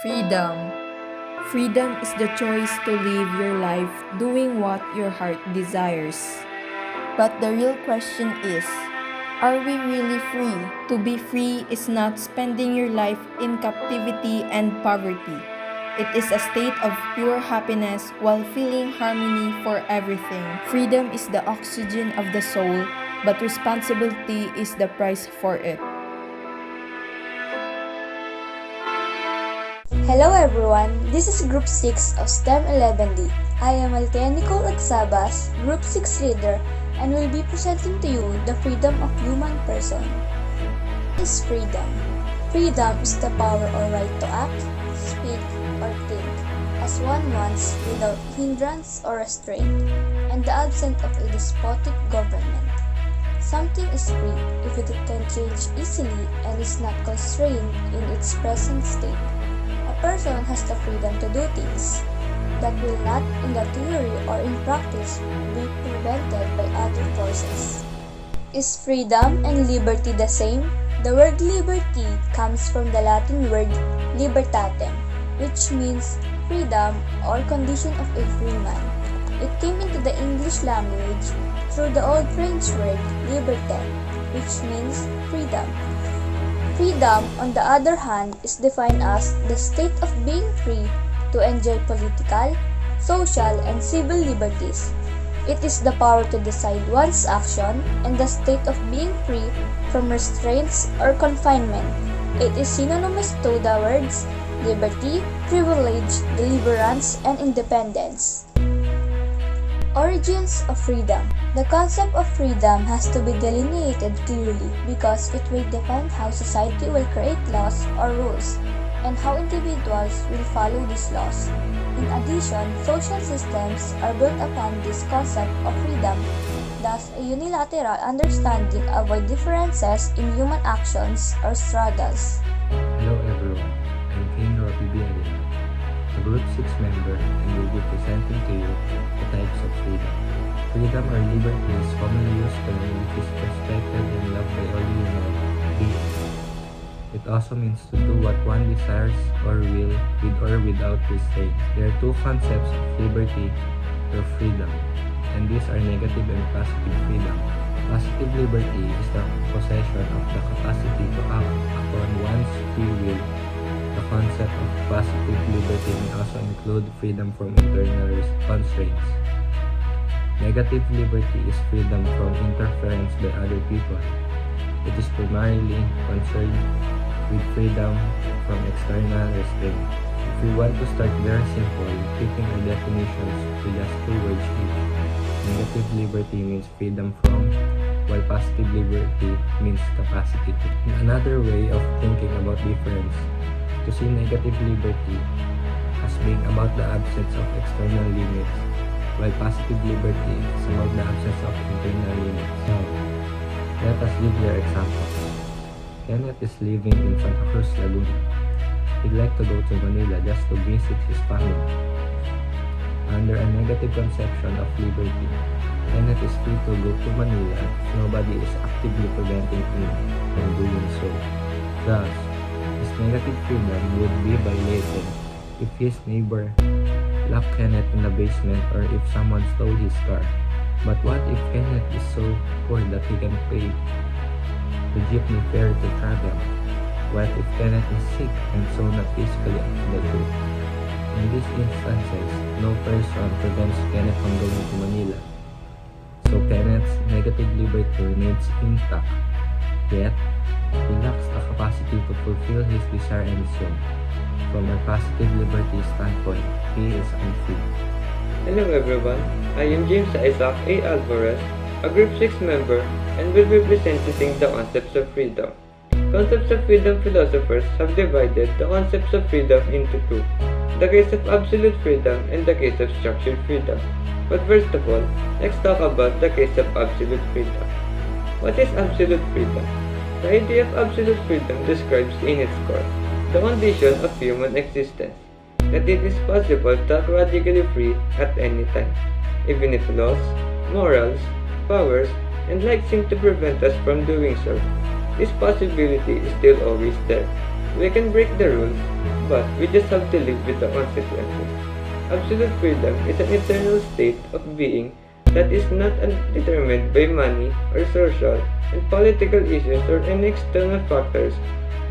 Freedom. Freedom is the choice to live your life doing what your heart desires. But the real question is, are we really free? To be free is not spending your life in captivity and poverty. It is a state of pure happiness while feeling harmony for everything. Freedom is the oxygen of the soul, but responsibility is the price for it. Hello everyone, this is Group 6 of STEM 11D. I am Althea Nicole Agsabas, Group 6 leader, and will be presenting to you the freedom of human person. What is freedom? Freedom is the power or right to act, speak, or think as one wants without hindrance or restraint, and the absence of a despotic government. Something is free if it can change easily and is not constrained in its present state. A person has the freedom to do things that will not, in the theory or in practice, be prevented by other forces. Is freedom and liberty the same? The word liberty comes from the Latin word libertatem, which means freedom or condition of a free man. It came into the English language through the Old French word liberté, which means freedom. Freedom, on the other hand, is defined as the state of being free to enjoy political, social, and civil liberties. It is the power to decide one's action and the state of being free from restraints or confinement. It is synonymous to the words liberty, privilege, deliverance, and independence. Origins of freedom. The concept of freedom has to be delineated clearly because it will define how society will create laws or rules and how individuals will follow these laws. In addition, social systems are built upon this concept of freedom. Thus, a unilateral understanding avoids differences in human actions or struggles. Hello everyone, I'm Kane Rocky Bialina, a Group 6 member, and will be presenting to you the types of freedom. Freedom or liberty is commonly used term which is respected and loved by all human beings. It also means to do what one desires or will with or without restraint. There are two concepts of liberty or freedom, and these are negative and positive freedom. Positive liberty is the possession of the capacity to act upon one's free will. The concept of positive liberty may also include freedom from internal constraints. Negative liberty is freedom from interference by other people. It is primarily concerned with freedom from external restraint. If we want to start very simple, keeping our definitions to just two words each. Negative liberty means freedom from, while positive liberty means capacity to. Another way of thinking about difference, to see negative liberty as being about the absence of external limits, while positive liberty is about the absence of internal limits. Now, let us give their examples. Kenneth is living in Santa Cruz, Laguna. He'd like to go to Manila just to visit his family. Under a negative conception of liberty, Kenneth is free to go to Manila if nobody is actively preventing him from doing so. Thus, his negative freedom would be violated if his neighbor locked Kenneth in the basement or if someone stole his car. But what if Kenneth is so poor that he can pay the jeepney fare to travel? What if Kenneth is sick and so not physically up to the trip? In these instances, no person prevents Kenneth from going to Manila. So Kenneth's negative liberty remains intact, yet he lacks the capacity to fulfill his desire and so, from a positive liberty standpoint, he is unfree. Hello everyone, I am James Isaac A. Alvarez, a Group 6 member, and will be presenting the concepts of freedom. Concepts of freedom philosophers have divided the concepts of freedom into two, the case of absolute freedom and the case of structured freedom. But first of all, let's talk about the case of absolute freedom. What is absolute freedom? The idea of absolute freedom describes in its core the condition of human existence, that it is possible to act radically free at any time, even if laws, morals, powers, and like seem to prevent us from doing so. This possibility is still always there. We can break the rules, but we just have to live with the consequences. Absolute freedom is an eternal state of being that is not determined by money or social and political issues or any external factors,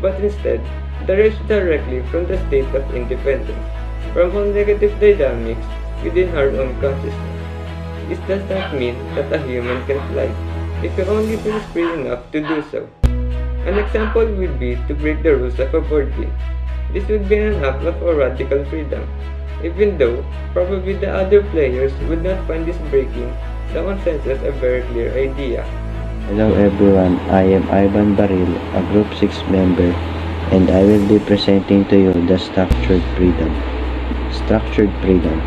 but instead derives directly from the state of independence, from all negative dynamics within our own consciousness. This does not mean that a human can fly if he only feels free enough to do so. An example would be to break the rules of a board game. This would be an act of a radical freedom, even though probably the other players would not find this breaking the consensus a very clear idea. Hello everyone, I am Ivan Baril, a Group 6 member, and I will be presenting to you the Structured Freedom. Structured Freedom.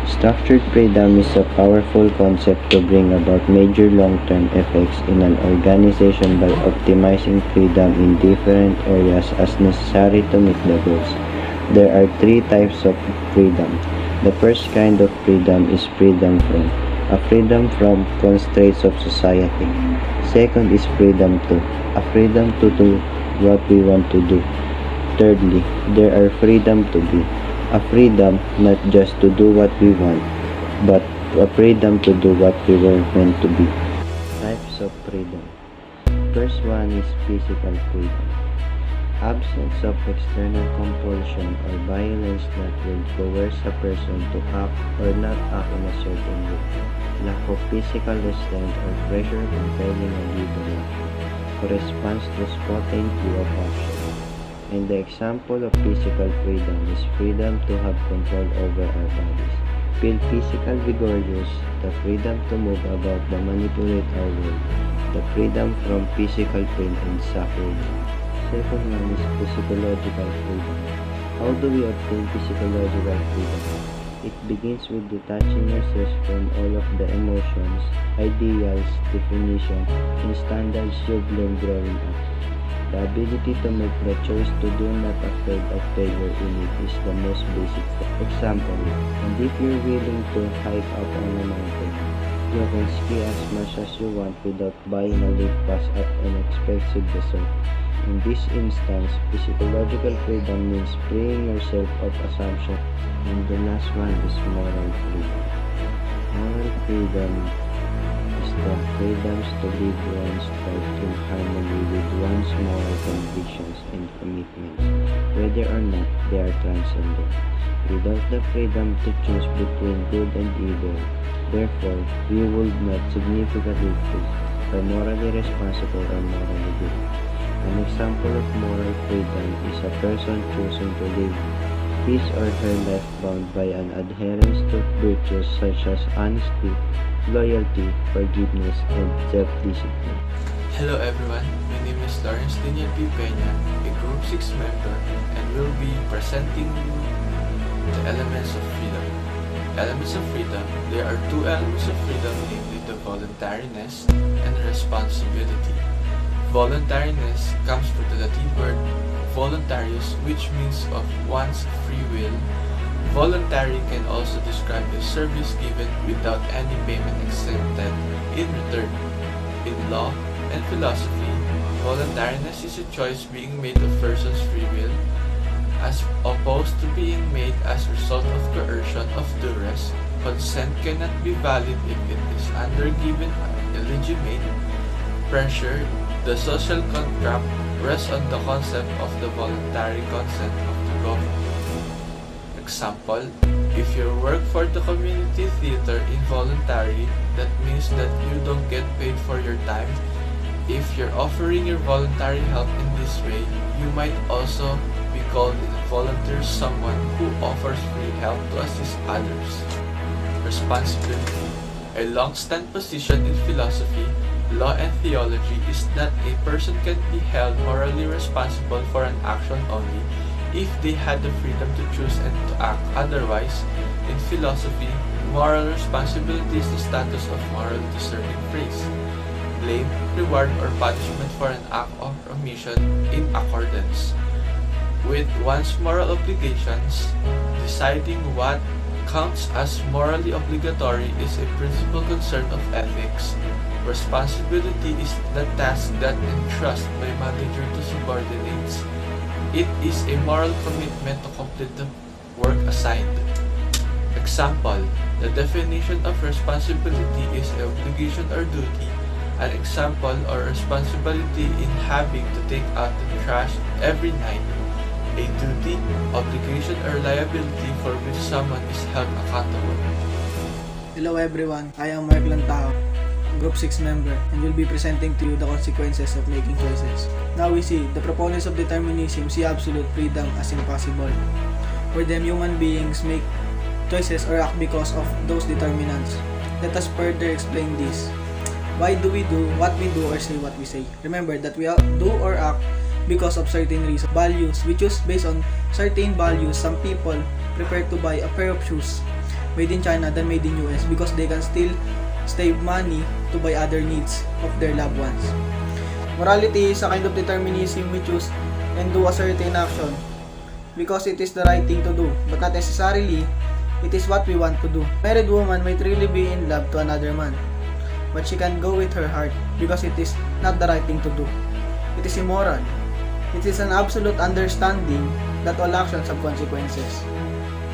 Structured freedom is a powerful concept to bring about major long-term effects in an organization by optimizing freedom in different areas as necessary to meet the goals. There are three types of freedom. The first kind of freedom is freedom from, a freedom from constraints of society. Second is freedom to, a freedom to do what we want to do. Thirdly, there are freedom to be, a freedom not just to do what we want, but a freedom to do what we were meant to be. Types of freedom. First one is physical freedom. Absence of external compulsion or violence that will coerce a person to act or not act in a certain way. Lack of physical restraint or pressure compelling a given action corresponds to spontaneity of action. And the example of physical freedom is freedom to have control over our bodies. Feel physical vigorous, the freedom to move about and manipulate our world, the freedom from physical pain and suffering. Second one is physiological freedom. How do we obtain physiological freedom? It begins with detaching yourself from all of the emotions, ideals, definitions, and standards you've learned growing up. The ability to make the choice to do not afraid of failure in it is the most basic example. And if you're willing to hike up on a mountain, you can ski as much as you want without buying a lift pass at an expensive resort. In this instance, physiological freedom means freeing yourself of assumption. And the last one is moral freedom. Moral freedom is the freedoms to live one's life in harmony with one's moral convictions and commitments, whether or not they are transcendent, without the freedom to choose between good and evil. Therefore, we would not significantly free, or morally responsible or morally good. An example of moral freedom is a person choosing to live his or her life bound by an adherence to virtues such as honesty, loyalty, forgiveness, and self-discipline. Hello everyone, my name is Lawrence Daniel P. Peña, a Group 6 member, and will be presenting you the elements of freedom. Elements of freedom. There are two elements of freedom, namely the voluntariness and responsibility. Voluntariness comes from the Latin word voluntarius, which means of one's free will. Voluntary can also describe a service given without any payment accepted in return. In law and philosophy, voluntariness is a choice being made of person's free will, as opposed to being made as a result of coercion of duress. Consent cannot be valid if it is under given illegitimate pressure. The social contract rests on the concept of the voluntary consent of the governed. Example, if you work for the community theater involuntary, that means that you don't get paid for your time. If you're offering your voluntary help in this way, you might also be called involuntary someone who offers free help to assist others. Responsibility. A long-stand position in philosophy, law, and theology is that a person can be held morally responsible for an action only if they had the freedom to choose and to act. Otherwise, in philosophy, moral responsibility is the status of moral discerning phrase. Blame, reward, or punishment for an act of omission in accordance with one's moral obligations. Deciding what counts as morally obligatory is a principal concern of ethics. Responsibility is the task that entrusts by manager to subordinates. It is a moral commitment to complete the work assigned. Example, the definition of responsibility is an obligation or duty. An example or responsibility in having to take out the trash every night. A duty, obligation, or liability for which someone is held accountable. Hello everyone, I am Mark Lantao, Group 6 member, and will be presenting to you the consequences of making choices. Now we see, the proponents of determinism see absolute freedom as impossible. For them, human beings make choices or act because of those determinants. Let us further explain this. Why do we do what we do or say what we say? Remember that we do or act because of certain reasons. Values, we choose based on certain values. Some people prefer to buy a pair of shoes made in China than made in US because they can still save money to buy other needs of their loved ones. Morality is a kind of determinism we choose and do a certain action because it is the right thing to do, but not necessarily it is what we want to do. A married woman might really be in love to another man, but she can go with her heart because it is not the right thing to do. It is immoral. It is an absolute understanding that all actions have consequences.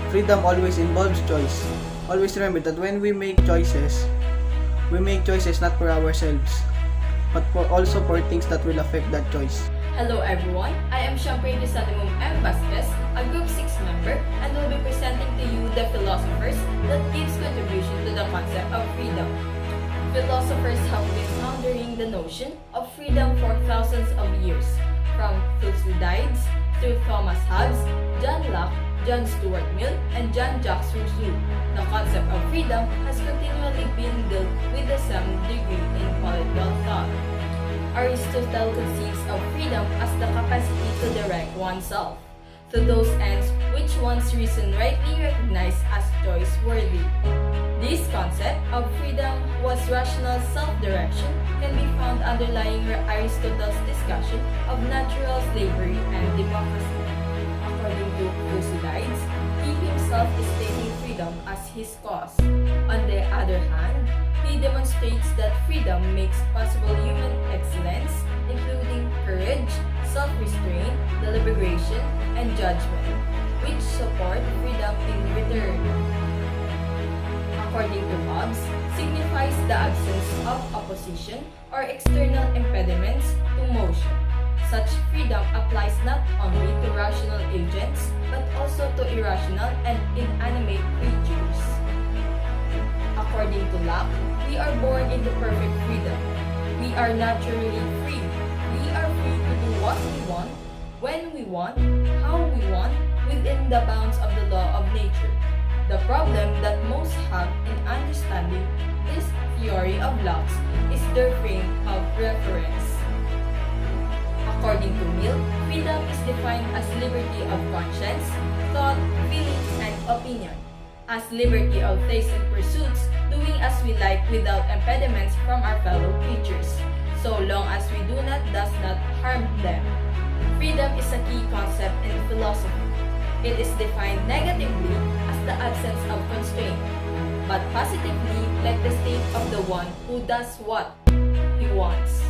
Freedom always involves choice. Always remember that when we make choices not for ourselves, but also for things that will affect that choice. Hello everyone, I am Champagne Sanimum M. Vasquez, a Group 6 member, and will be presenting to you the philosophers that gives contribution to the concept of freedom. Philosophers have been pondering the notion of freedom for thousands of years, from Thucydides through Thomas Hobbes, John Locke, John Stuart Mill, and Jean-Jacques Rousseau. The concept of freedom has continually been dealt with some degree in political thought. Aristotle conceives of freedom as the capacity to direct oneself to those ends which one's reason rightly recognized as choice-worthy. This concept of freedom was rational self-direction can be found underlying Aristotle's discussion of natural slavery and democracy. According to Thucydides, he himself is taking freedom as his cause. On the other hand, he demonstrates that freedom makes possible human excellence, including courage, self-restraint, deliberation, and judgment, which support freedom in return. According to Hobbes, signifies the absence of opposition or external impediments to motion. Such freedom applies not only to rational agents, but also to irrational and inanimate creatures. According to Locke, we are born into perfect freedom. We are naturally free. We are free to do what we want, when we want, how we want, within the bounds of the law of nature. The problem that most have in understanding this theory of Locke's is their frame of reference. According to Mill, freedom is defined as liberty of conscience, thought, feelings, and opinion. As liberty of taste and pursuits, doing as we like without impediments from our fellow creatures, so long as we does not harm them. Freedom is a key concept in philosophy. It is defined negatively as the absence of constraint, but positively like the state of the one who does what he wants.